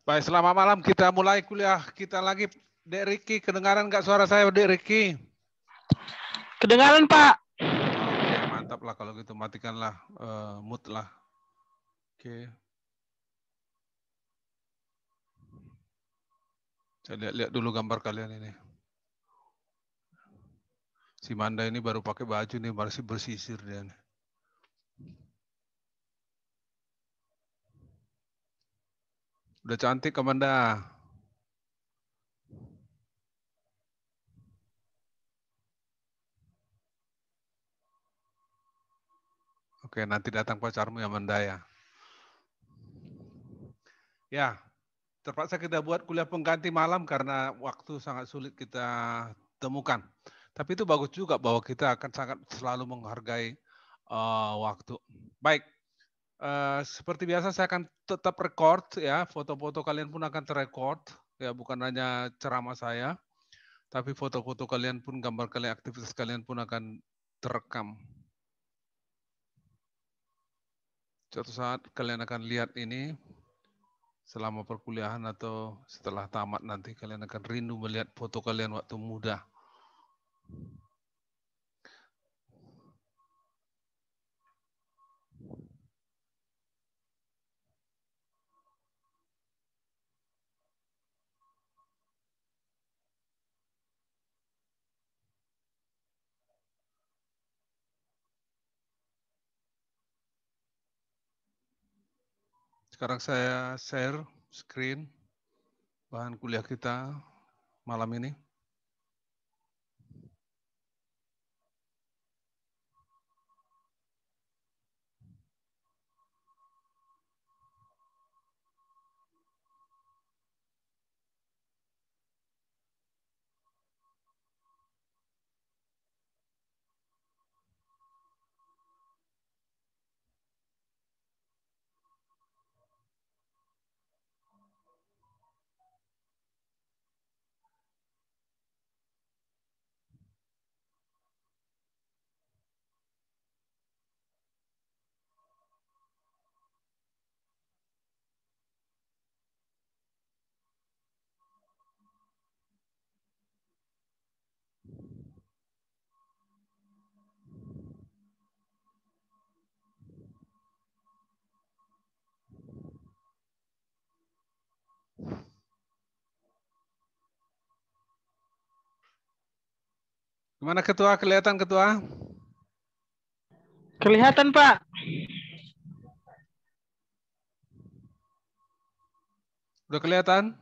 Baik, selamat malam. Kita mulai kuliah kita lagi. Dek Riki, kedengaran nggak suara saya, Dek Riki? Kedengaran, Pak. Oke, mantap lah kalau gitu. Matikanlah mood lah. Oke. Saya lihat-lihat dulu gambar kalian ini. Si Manda ini baru pakai baju nih, masih bersisir dia nih. Udah cantik, Amanda. Oke, nanti datang pacarmu ya, Amanda ya. Ya, terpaksa kita buat kuliah pengganti malam karena waktu sangat sulit kita temukan. Tapi itu bagus juga bahwa kita akan sangat selalu menghargai waktu. Baik, seperti biasa saya akan tetap record ya, foto-foto kalian pun akan terrecord ya, bukan hanya ceramah saya, tapi foto-foto kalian pun, gambar kalian, aktivitas kalian pun akan terekam. Suatu saat kalian akan lihat ini selama perkuliahan atau setelah tamat nanti kalian akan rindu melihat foto kalian waktu muda. Sekarang saya share screen bahan kuliah kita malam ini. Gimana ketua? Kelihatan ketua? Kelihatan, Pak. Udah kelihatan?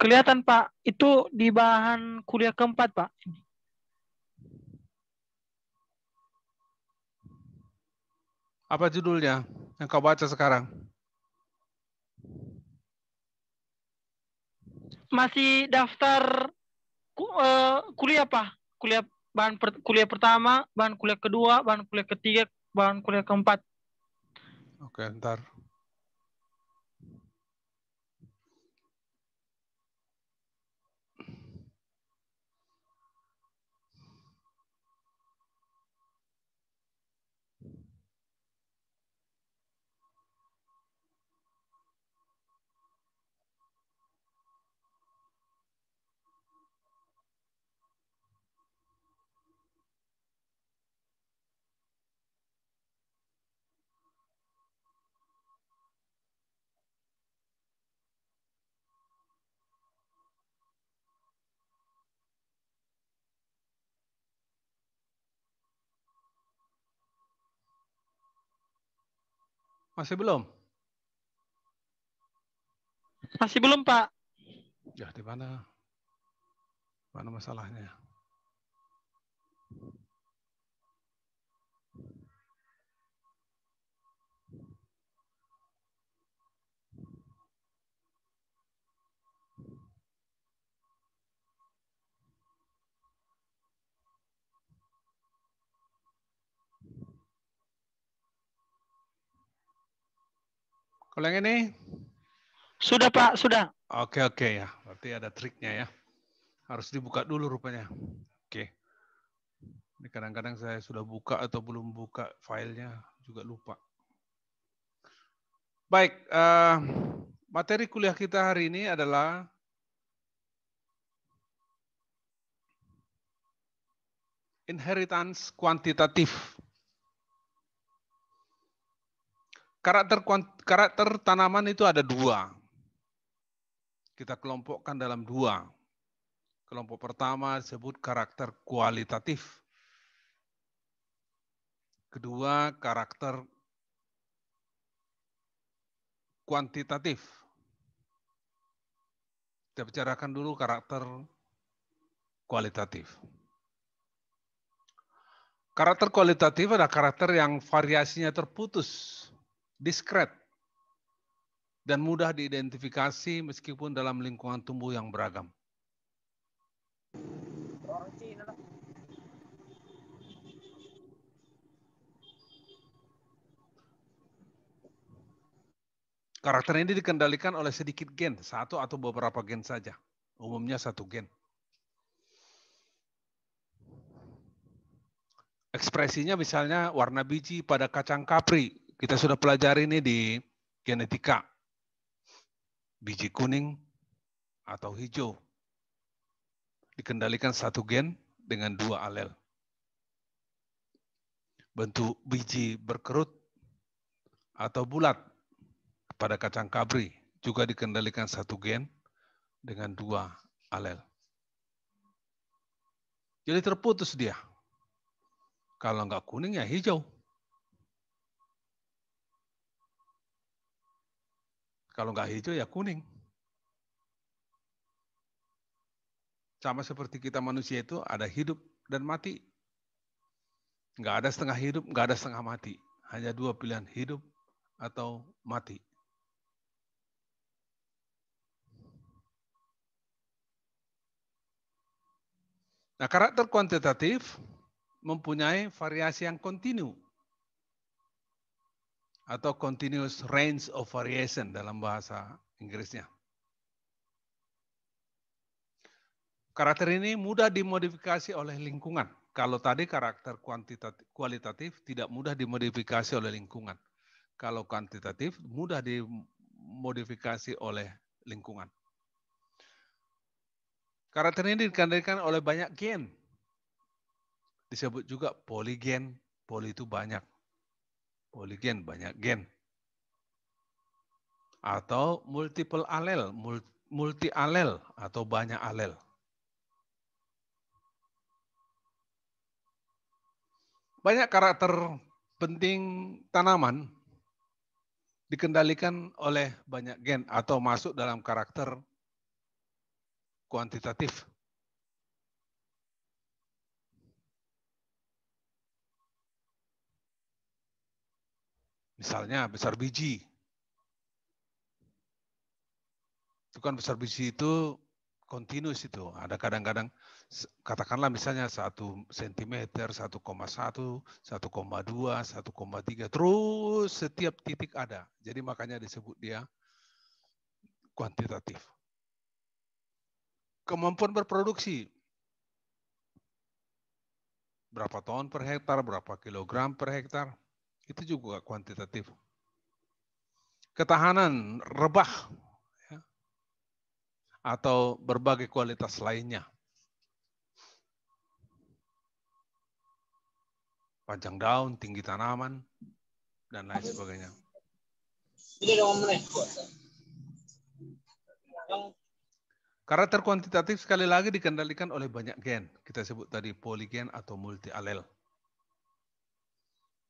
Kelihatan, Pak. Itu di bahan kuliah keempat, Pak. Apa judulnya yang kau baca sekarang? Masih daftar kuliah, Pak. Kuliah pertama, bahan kuliah kedua, bahan kuliah ketiga, bahan kuliah keempat. Oke, ntar. Masih belum? Masih belum, Pak. Ya, di mana? Mana masalahnya? Kalau yang ini? Sudah, Pak. Sudah. Oke ya. Berarti ada triknya ya. Harus dibuka dulu rupanya. Oke. Ini kadang-kadang saya sudah buka atau belum buka filenya juga lupa. Baik, materi kuliah kita hari ini adalah inheritance kuantitatif. Karakter tanaman itu ada dua. Kita kelompokkan dalam dua. Kelompok pertama disebut karakter kualitatif. Kedua, karakter kuantitatif. Kita bicarakan dulu karakter kualitatif. Karakter kualitatif adalah karakter yang variasinya terputus, diskret, dan mudah diidentifikasi meskipun dalam lingkungan tumbuh yang beragam. Karakter ini dikendalikan oleh sedikit gen, satu atau beberapa gen saja. Umumnya satu gen. Ekspresinya misalnya warna biji pada kacang kapri. Kita sudah pelajari ini di genetika. Biji kuning atau hijau. Dikendalikan satu gen dengan dua alel. Bentuk biji berkerut atau bulat pada kacang kapri juga dikendalikan satu gen dengan dua alel. Jadi terputus dia. Kalau nggak kuning ya hijau. Kalau nggak hijau ya kuning. Sama seperti kita manusia itu ada hidup dan mati. Nggak ada setengah hidup, nggak ada setengah mati. Hanya dua pilihan, hidup atau mati. Nah, karakter kuantitatif mempunyai variasi yang kontinu atau continuous range of variation dalam bahasa Inggrisnya. Karakter ini mudah dimodifikasi oleh lingkungan. Kalau tadi karakter kualitatif tidak mudah dimodifikasi oleh lingkungan. Kalau kuantitatif mudah dimodifikasi oleh lingkungan. Karakter ini dikendalikan oleh banyak gen. Disebut juga poligen. Poli itu banyak. Poligen, banyak gen. Atau multiple alel, multi alel atau banyak alel. Banyak karakter penting tanaman dikendalikan oleh banyak gen atau masuk dalam karakter kuantitatif. Misalnya besar biji. Itu kan besar biji itu kontinus itu. Ada kadang-kadang katakanlah misalnya 1 cm, 1,1, 1,2, 1,3, terus setiap titik ada. Jadi makanya disebut dia kuantitatif. Kemampuan berproduksi. Berapa ton per hektar, berapa kilogram per hektar. Itu juga kuantitatif. Ketahanan rebah ya, atau berbagai kualitas lainnya. Panjang daun, tinggi tanaman, dan lain sebagainya. Karakter kuantitatif sekali lagi dikendalikan oleh banyak gen. Kita sebut tadi poligen atau multi alel.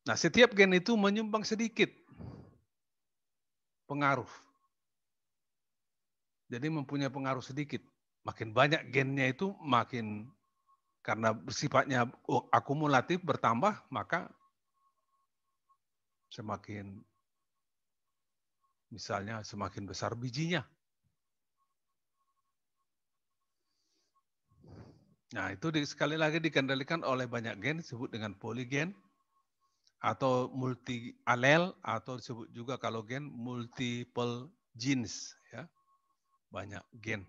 Nah, setiap gen itu menyumbang sedikit pengaruh. Jadi mempunyai pengaruh sedikit. Makin banyak gennya itu makin, karena sifatnya akumulatif bertambah, maka semakin, misalnya semakin besar bijinya. Nah, itu sekali lagi dikendalikan oleh banyak gen, disebut dengan poligen, atau multi alel, atau disebut juga kalau gen multiple genes, ya, banyak gen.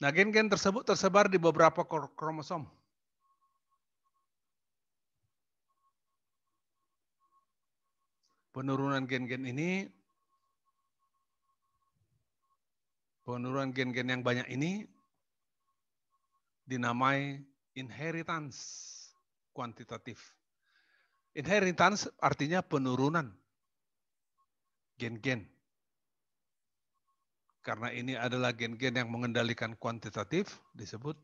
Nah, gen-gen tersebut tersebar di beberapa kromosom. Penurunan gen-gen yang banyak ini dinamai inheritance kuantitatif. Inheritance artinya penurunan gen-gen. Karena ini adalah gen-gen yang mengendalikan kuantitatif, disebut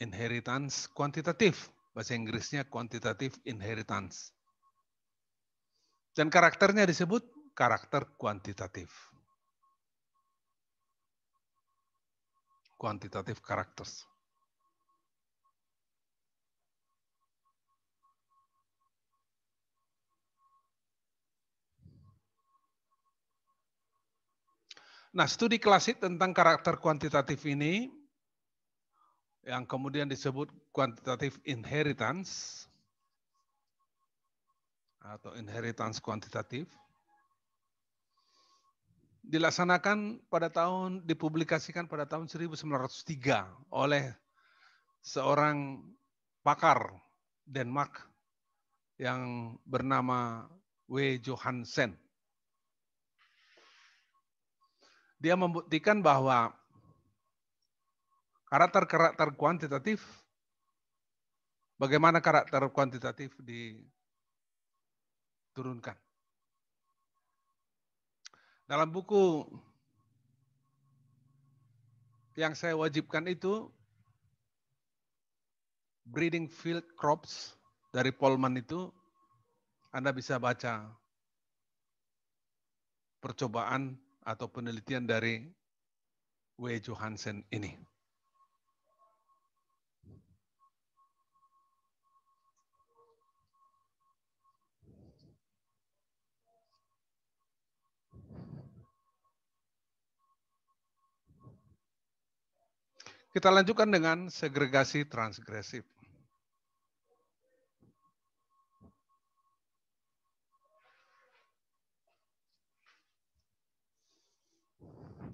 inheritance kuantitatif. Bahasa Inggrisnya quantitative inheritance. Dan karakternya disebut karakter kuantitatif. Quantitative characters. Nah, studi klasik tentang karakter kuantitatif ini yang kemudian disebut quantitative inheritance atau inheritance kuantitatif dipublikasikan pada tahun 1903 oleh seorang pakar Denmark yang bernama W. Johansen. Dia membuktikan bahwa karakter kuantitatif, bagaimana karakter kuantitatif diturunkan. Dalam buku yang saya wajibkan itu, Breeding Field Crops dari Polman itu, Anda bisa baca percobaan atau penelitian dari W. Johansen ini. Kita lanjutkan dengan segregasi transgresif.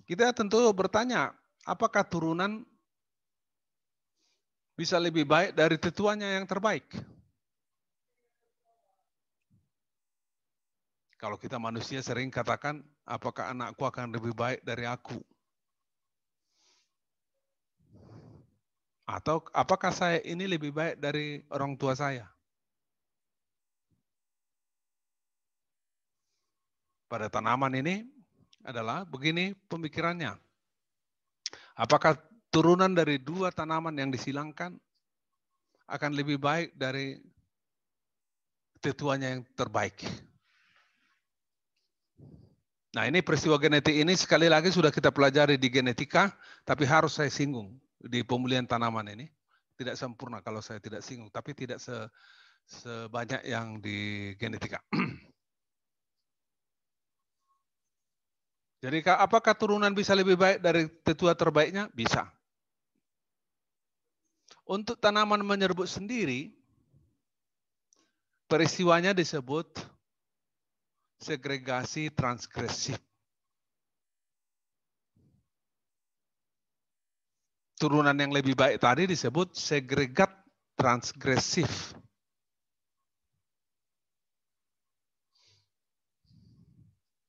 Kita tentu bertanya, apakah turunan bisa lebih baik dari tetuanya yang terbaik? Kalau kita manusia sering katakan, apakah anakku akan lebih baik dari aku? Atau apakah saya ini lebih baik dari orang tua saya? Pada tanaman ini adalah begini pemikirannya. Apakah turunan dari dua tanaman yang disilangkan akan lebih baik dari tetuanya yang terbaik? Nah, ini peristiwa genetik ini sekali lagi sudah kita pelajari di genetika, tapi harus saya singgung di pemulihan tanaman ini. Tidak sempurna kalau saya tidak singgung, tapi tidak sebanyak yang di genetika. Jadi apakah turunan bisa lebih baik dari tetua terbaiknya? Bisa. Untuk tanaman menyerbuk sendiri, peristiwanya disebut segregasi transgresif. Turunan yang lebih baik tadi disebut segregat transgresif.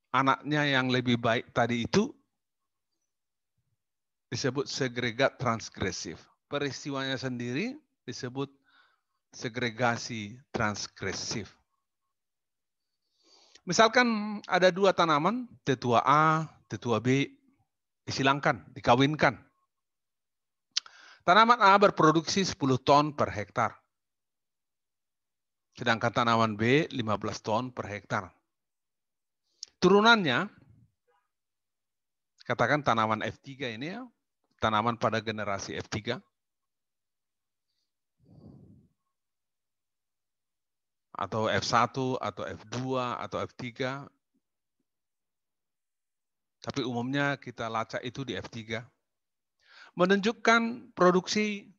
Anaknya yang lebih baik tadi itu disebut segregat transgresif. Peristiwanya sendiri disebut segregasi transgresif. Misalkan ada dua tanaman, tetua A, tetua B, disilangkan, dikawinkan. Tanaman A berproduksi 10 ton per hektar. Sedangkan tanaman B 15 ton per hektar. Turunannya, katakan tanaman F3 ini ya, tanaman pada generasi F3. Atau F1, atau F2, atau F3. Tapi umumnya kita lacak itu di F3. Menunjukkan produksi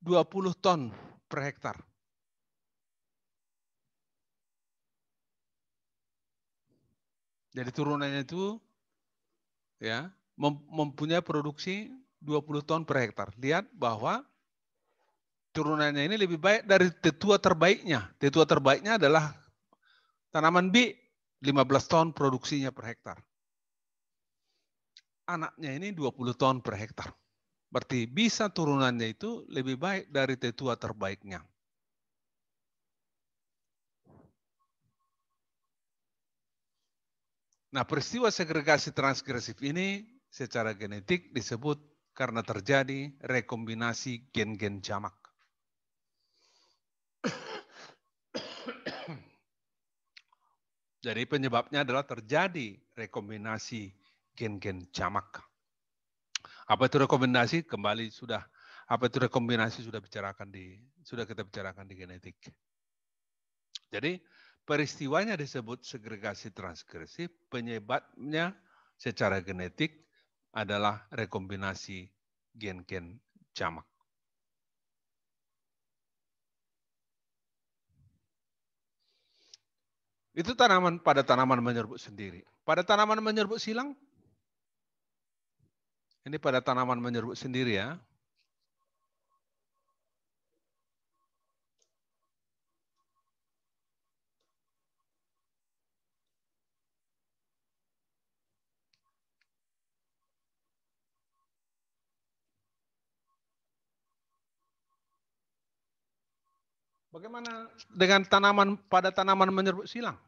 20 ton per hektar. Jadi turunannya itu ya mempunyai produksi 20 ton per hektar. Lihat bahwa turunannya ini lebih baik dari tetua terbaiknya. Tetua terbaiknya adalah tanaman B, 15 ton produksinya per hektar. Anaknya ini 20 ton per hektar. Berarti bisa turunannya itu lebih baik dari tetua terbaiknya. Nah, peristiwa segregasi transgresif ini secara genetik disebut karena terjadi rekombinasi gen-gen jamak. Jadi penyebabnya adalah terjadi rekombinasi gen-gen jamak. Apa itu rekombinasi? Kembali sudah. Apa itu rekombinasi sudah kita bicarakan di genetik. Jadi peristiwanya disebut segregasi transgresif, penyebabnya secara genetik adalah rekombinasi gen-gen jamak. Itu pada tanaman menyerbuk sendiri. Pada tanaman menyerbuk silang, ini pada tanaman menyerbuk sendiri ya. Bagaimana dengan pada tanaman menyerbuk silang?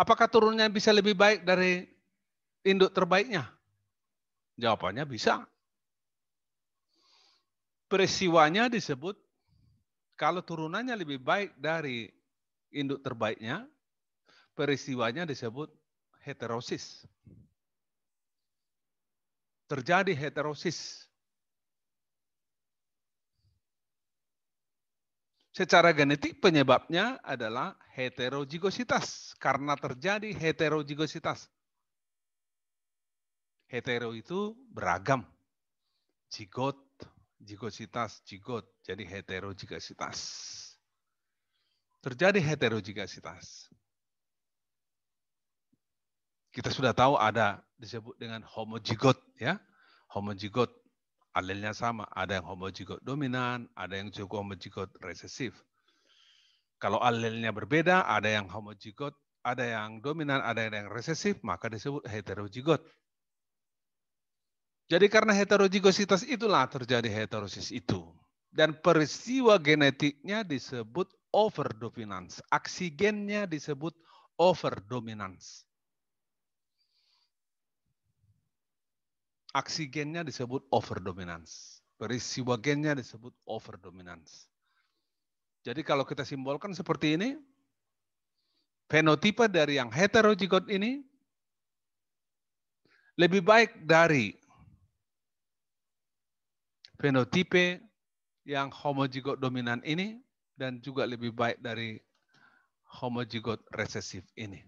Apakah turunnya bisa lebih baik dari induk terbaiknya? Jawabannya bisa. Peristiwanya disebut kalau turunannya lebih baik dari induk terbaiknya, peristiwanya disebut heterosis. Terjadi heterosis. Secara genetik penyebabnya adalah heterozigositas. Karena terjadi heterozigositas. Hetero itu beragam. Zigot, zigositas, zigot. Jadi heterozigositas. Terjadi heterozigositas. Kita sudah tahu ada disebut dengan homozigot ya. Homozigot alelnya sama, ada yang homozigot dominan, ada yang juga homozigot resesif. Kalau alelnya berbeda, ada yang homozigot, ada yang dominan, ada yang resesif, maka disebut heterozigot. Jadi karena heterozigositas itulah terjadi heterosis itu. Dan peristiwa genetiknya disebut overdominance. Aksi gennya disebut overdominance. Aksi gennya disebut overdominance. Peristiwa gennya disebut overdominance. Jadi kalau kita simbolkan seperti ini, fenotipe dari yang heterozigot ini lebih baik dari fenotipe yang homozigot dominan ini dan juga lebih baik dari homozigot resesif ini.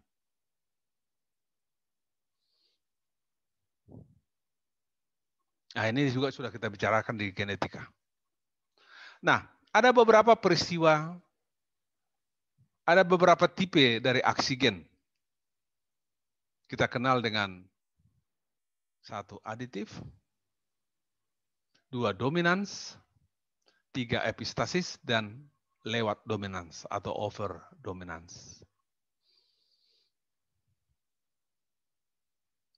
Nah, ini juga sudah kita bicarakan di genetika. Nah, ada beberapa peristiwa, ada beberapa tipe dari aksi gen. Kita kenal dengan 1 aditif, 2 dominans, 3 epistasis, dan lewat dominans atau over dominans.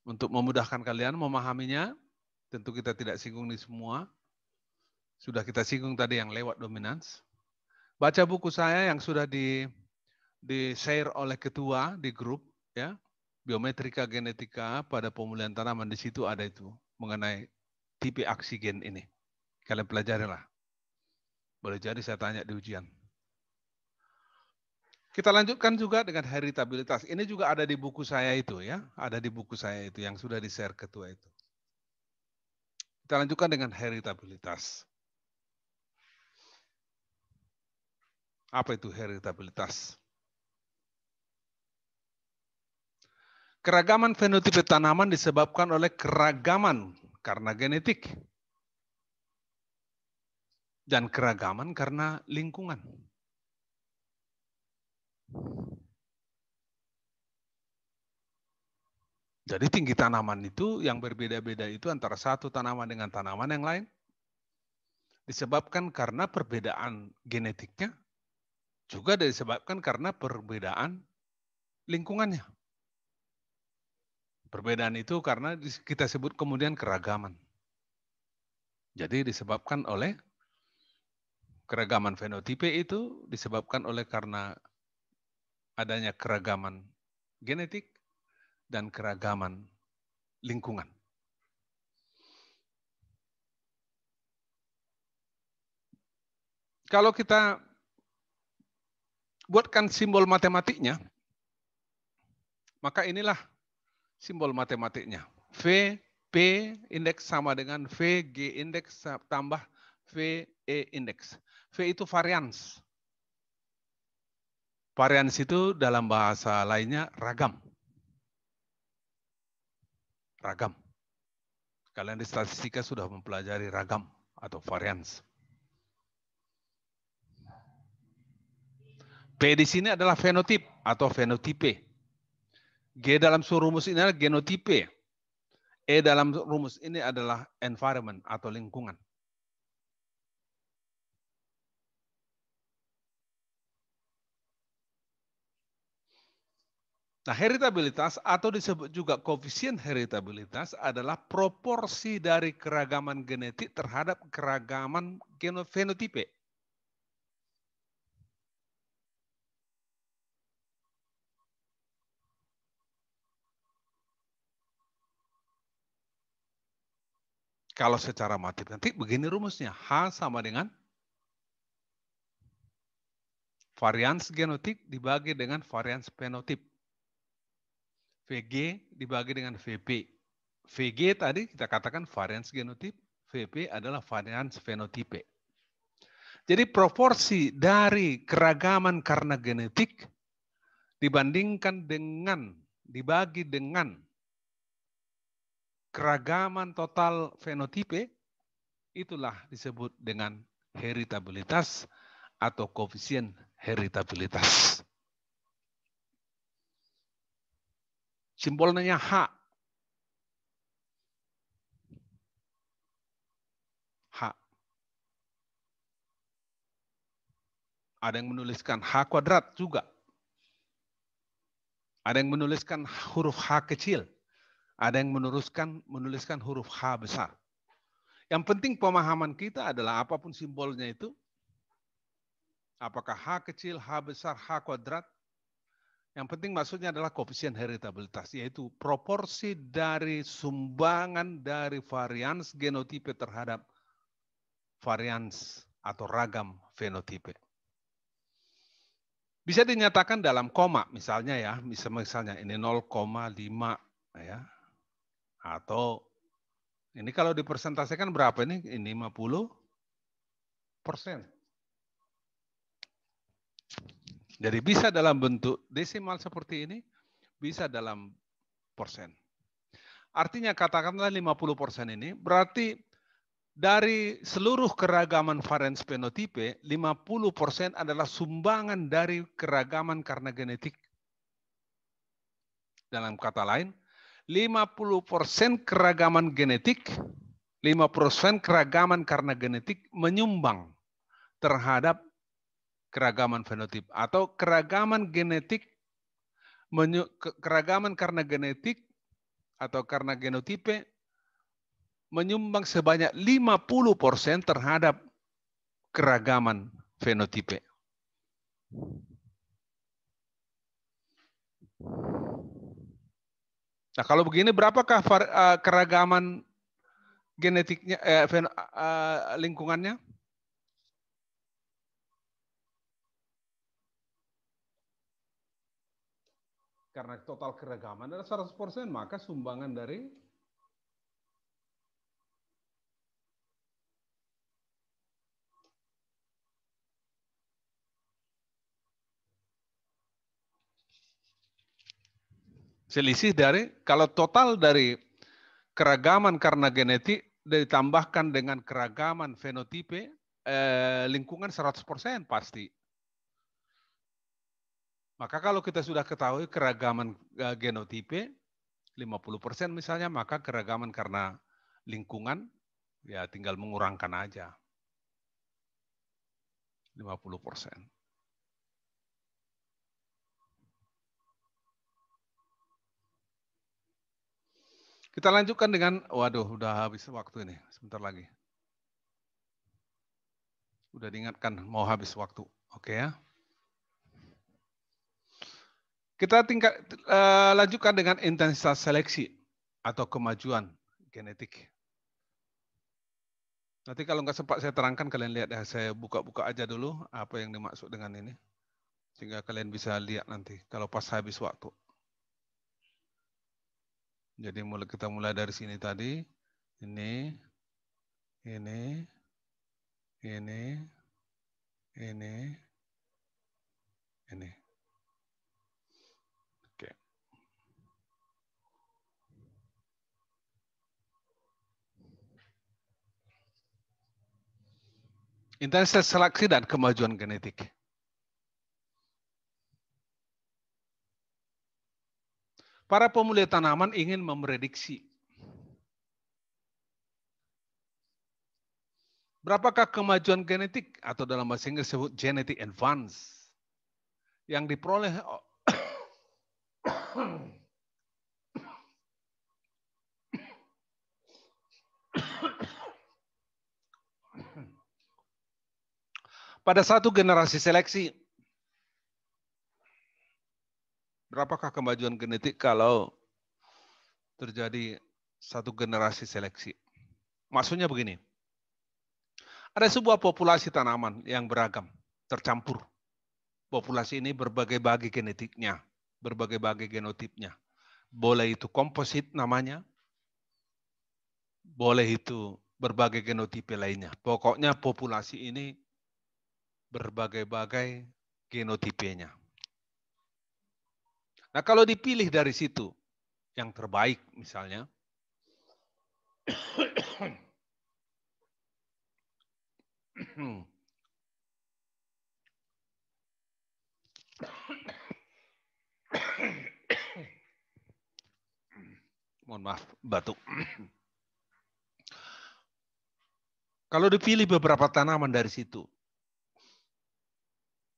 Untuk memudahkan kalian memahaminya, tentu kita tidak singgung di semua. Sudah kita singgung tadi yang lewat dominans. Baca buku saya yang sudah di-share oleh ketua di grup, ya, biometrika genetika pada pemulihan tanaman, di situ ada itu mengenai tipe aksi gen ini. Kalian pelajarilah. Boleh jadi saya tanya di ujian. Kita lanjutkan juga dengan heritabilitas. Ini juga ada di buku saya itu ya, ada di buku saya itu yang sudah di-share ketua itu. Kita lanjutkan dengan heritabilitas. Apa itu heritabilitas? Keragaman fenotipe tanaman disebabkan oleh keragaman karena genetik. Dan keragaman karena lingkungan. Jadi tinggi tanaman itu yang berbeda-beda itu antara satu tanaman dengan tanaman yang lain. disebabkan karena perbedaan genetiknya, juga disebabkan karena perbedaan lingkungannya. Perbedaan itu karena kita sebut kemudian keragaman. Jadi disebabkan oleh keragaman fenotipe itu disebabkan oleh karena adanya keragaman genetik dan keragaman lingkungan. Kalau kita buatkan simbol matematiknya, maka inilah simbol matematiknya. V, P indeks sama dengan V, G indeks tambah V, E indeks. V itu varians. Varians itu dalam bahasa lainnya ragam. Ragam. Kalian di statistika sudah mempelajari ragam atau varians. P di sini adalah fenotip atau fenotipe. G dalam rumus ini adalah genotipe. E dalam rumus ini adalah environment atau lingkungan. Nah, heritabilitas atau disebut juga koefisien heritabilitas adalah proporsi dari keragaman genetik terhadap keragaman fenotipe. Kalau secara matematik begini rumusnya. H sama dengan varians genotik dibagi dengan varians fenotip. VG dibagi dengan VP. VG tadi kita katakan varians genotip, VP adalah varians fenotipe. Jadi proporsi dari keragaman karena genetik dibandingkan dengan, dibagi dengan keragaman total fenotipe, itulah disebut dengan heritabilitas atau koefisien heritabilitas. Simbolnya H. H. Ada yang menuliskan H kuadrat juga. Ada yang menuliskan huruf H kecil. Ada yang menuliskan huruf H besar. Yang penting pemahaman kita adalah apapun simbolnya itu, apakah H kecil, H besar, H kuadrat, yang penting maksudnya adalah koefisien heritabilitas, yaitu proporsi dari sumbangan dari varians genotipe terhadap varians atau ragam fenotipe. Bisa dinyatakan dalam koma, misalnya ya, misalnya ini 0,5 ya. Atau ini kalau dipersentasikan berapa ini? Ini 50%. Jadi bisa dalam bentuk desimal seperti ini, bisa dalam persen. Artinya katakanlah 50% ini, berarti dari seluruh keragaman varians fenotipe, 50% adalah sumbangan dari keragaman karena genetik. Dalam kata lain, 50% keragaman genetik, 5% keragaman karena genetik menyumbang terhadap keragaman fenotip atau keragaman genetik keragaman karena genetik atau karena genotipe menyumbang sebanyak 50% terhadap keragaman fenotipe. Nah, kalau begini berapakah keragaman genetiknya lingkungannya? Karena total keragaman adalah 100%, maka sumbangan dari selisih dari, kalau total dari keragaman karena genetik ditambahkan dengan keragaman fenotipe, lingkungan 100% pasti. Maka kalau kita sudah ketahui keragaman genotipe 50% misalnya, maka keragaman karena lingkungan ya tinggal mengurangkan aja. 50%. Kita lanjutkan dengan, waduh, udah habis waktu ini, sebentar lagi. Udah diingatkan mau habis waktu, oke ya. Kita lanjutkan dengan intensitas seleksi atau kemajuan genetik. Nanti kalau nggak sempat saya terangkan, kalian lihat ya, saya buka-buka aja dulu apa yang dimaksud dengan ini. Sehingga kalian bisa lihat nanti kalau pas habis waktu. Jadi kita mulai dari sini tadi, ini, ini, ini. Oke. Intensitas seleksi dan kemajuan genetik. Para pemulia tanaman ingin memprediksi berapakah kemajuan genetik atau dalam bahasa Inggris disebut genetic advance yang diperoleh pada satu generasi seleksi. Berapakah kemajuan genetik kalau terjadi satu generasi seleksi? Maksudnya begini. Ada sebuah populasi tanaman yang beragam, tercampur. Populasi ini berbagai-bagai genetiknya, berbagai-bagai genotipnya. Boleh itu komposit namanya, boleh itu berbagai genotipe lainnya. Pokoknya populasi ini berbagai-bagai genotipenya. Nah, kalau dipilih dari situ yang terbaik misalnya, mohon maaf, batuk. Kalau dipilih beberapa tanaman dari situ,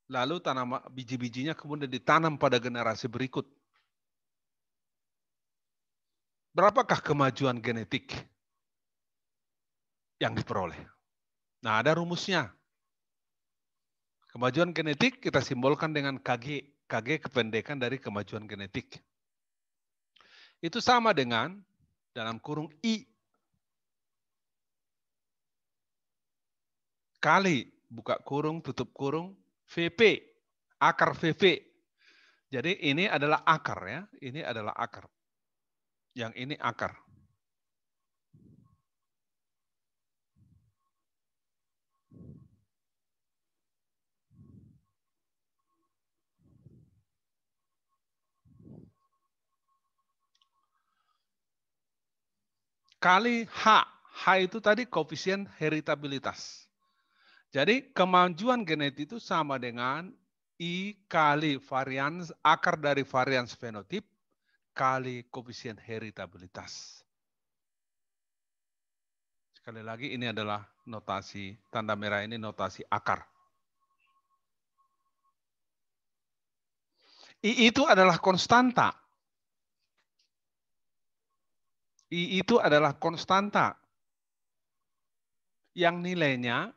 lalu tanaman biji-bijinya kemudian ditanam pada generasi berikut, berapakah kemajuan genetik yang diperoleh? Nah, ada rumusnya. Kemajuan genetik kita simbolkan dengan KG. KG kependekan dari kemajuan genetik. Itu sama dengan dalam kurung I kali buka kurung, tutup kurung, VP, akar VP. Jadi ini adalah akar ya, ini adalah akar. Yang ini akar. Kali H. H itu tadi koefisien heritabilitas. Jadi kemajuan genetik itu sama dengan I kali varians, akar dari varians fenotip, kali koefisien heritabilitas. Sekali lagi ini adalah notasi, tanda merah ini notasi akar. I itu adalah konstanta. I itu adalah konstanta yang nilainya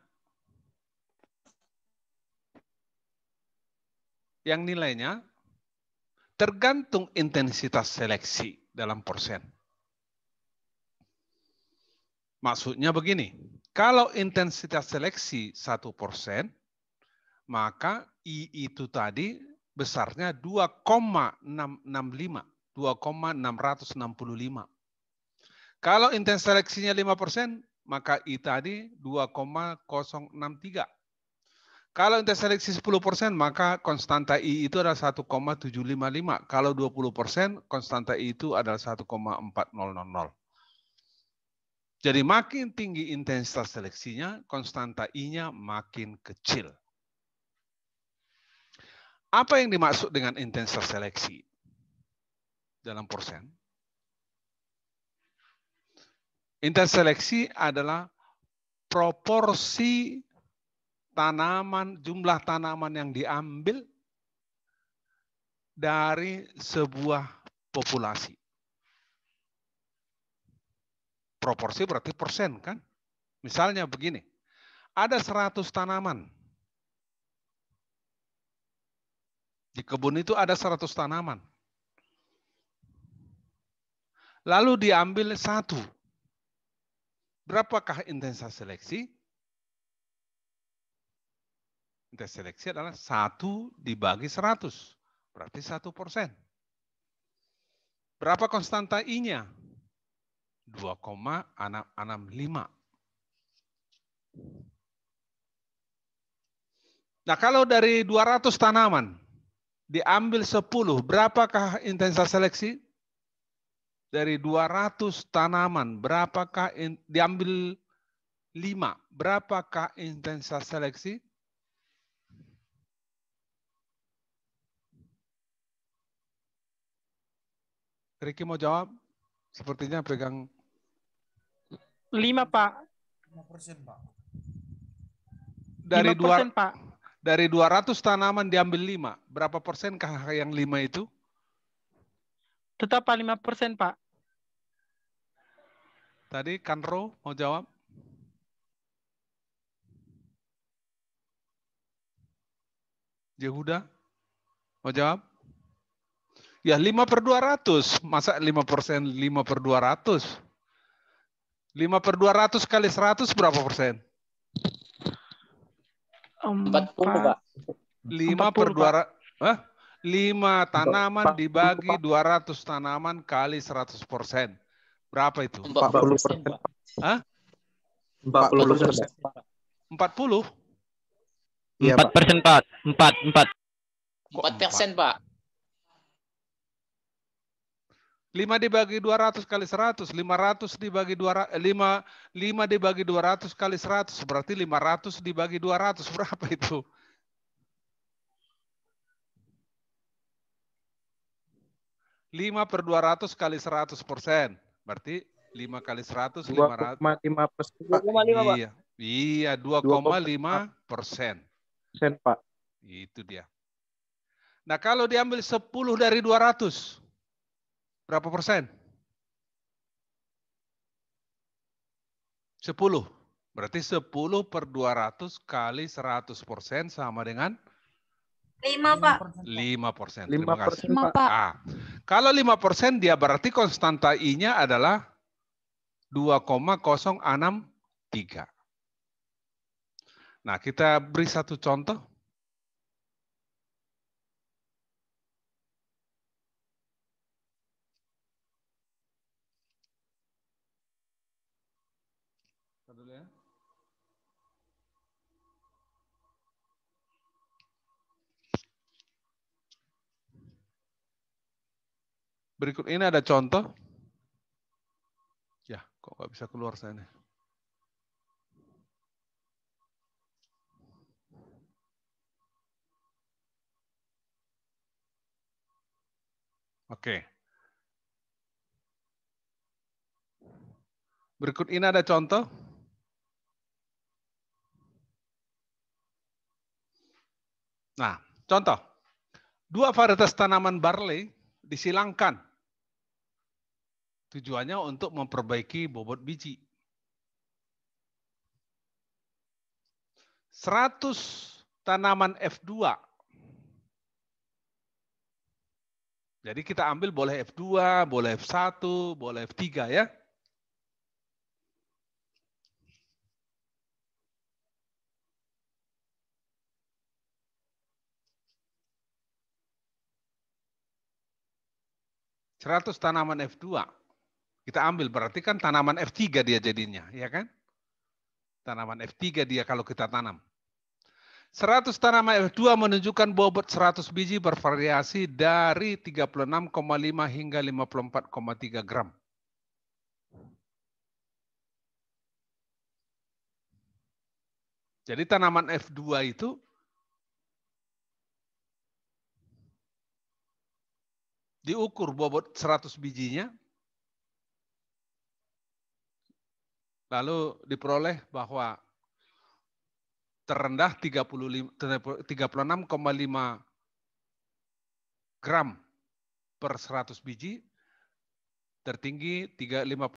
tergantung intensitas seleksi dalam persen. Maksudnya begini, kalau intensitas seleksi 1%, maka I itu tadi besarnya 2,665, 2,665. Kalau intensitas seleksinya 5%, maka I tadi 2,063. Kalau intensitas seleksi 10%, maka konstanta I itu adalah 1,755. Kalau 20%, konstanta I itu adalah 1,4000. Jadi makin tinggi intensitas seleksinya, konstanta I-nya makin kecil. Apa yang dimaksud dengan intensitas seleksi dalam persen? Intensitas seleksi adalah proporsi jumlah tanaman yang diambil dari sebuah populasi. Proporsi berarti persen kan? Misalnya begini, ada 100 tanaman. Di kebun itu ada 100 tanaman. Lalu diambil 1. Berapakah intensitas seleksi? Intensitas seleksi adalah 1 dibagi 100. Berarti 1%. Berapa konstanta I-nya? 2,65. Nah, kalau dari 200 tanaman diambil 10, berapakah intensitas seleksi? Dari 200 tanaman, berapakah diambil 5, berapakah intensitas seleksi? Ricky mau jawab? Sepertinya pegang 5, Pak. 5%, Pak. Dari 5%, Pak. Dari 200 tanaman diambil 5. Berapa persenkah yang 5 itu? Tetap 5%, Pak. Tadi Kanro mau jawab? Yehuda mau jawab? Ya 5/200. Masa 5%, 5/200? 5/200 kali 100 berapa persen? 40, Pak. 5/200. 5 tanaman dibagi 200 tanaman kali 100%. Berapa itu? 40%, Pak. Hah? 40%, Pak. 40? Iya, 4%, Pak. 4. 4%, Pak. 5 dibagi 200 kali 100, 500 dibagi 200, 5 dibagi 200 kali 100, berarti 500 dibagi 200, berapa itu? Lima per 200 kali 100%, berarti 5 kali 100, 500. 2,5%, Pak. Iya, 2,5%. Pak. Itu dia. Nah, kalau diambil 10 dari 200, berapa persen? 10. Berarti 10 per 200 kali 100% sama dengan 5, Pak. 5%. Terima kasih. 5, Pak. Kalau 5% dia berarti konstanta I-nya adalah 2,063. Nah, kita beri satu contoh. Berikut ini ada contoh. Ya, kok nggak bisa keluar saya nih. Oke. Berikut ini ada contoh. Nah, contoh. 2 varietas tanaman barley disilangkan. Tujuannya untuk memperbaiki bobot biji. 100 tanaman F2. Jadi kita ambil boleh F2, boleh F1, boleh F3 ya. Seratus tanaman F2. Kita ambil, berarti kan tanaman F3 dia jadinya, ya kan? Tanaman F3 dia kalau kita tanam. 100 tanaman F2 menunjukkan bobot 100 biji bervariasi dari 36,5 hingga 54,3 gram. Jadi tanaman F2 itu diukur bobot 100 bijinya, lalu diperoleh bahwa terendah 36,5 gram per 100 biji, tertinggi 50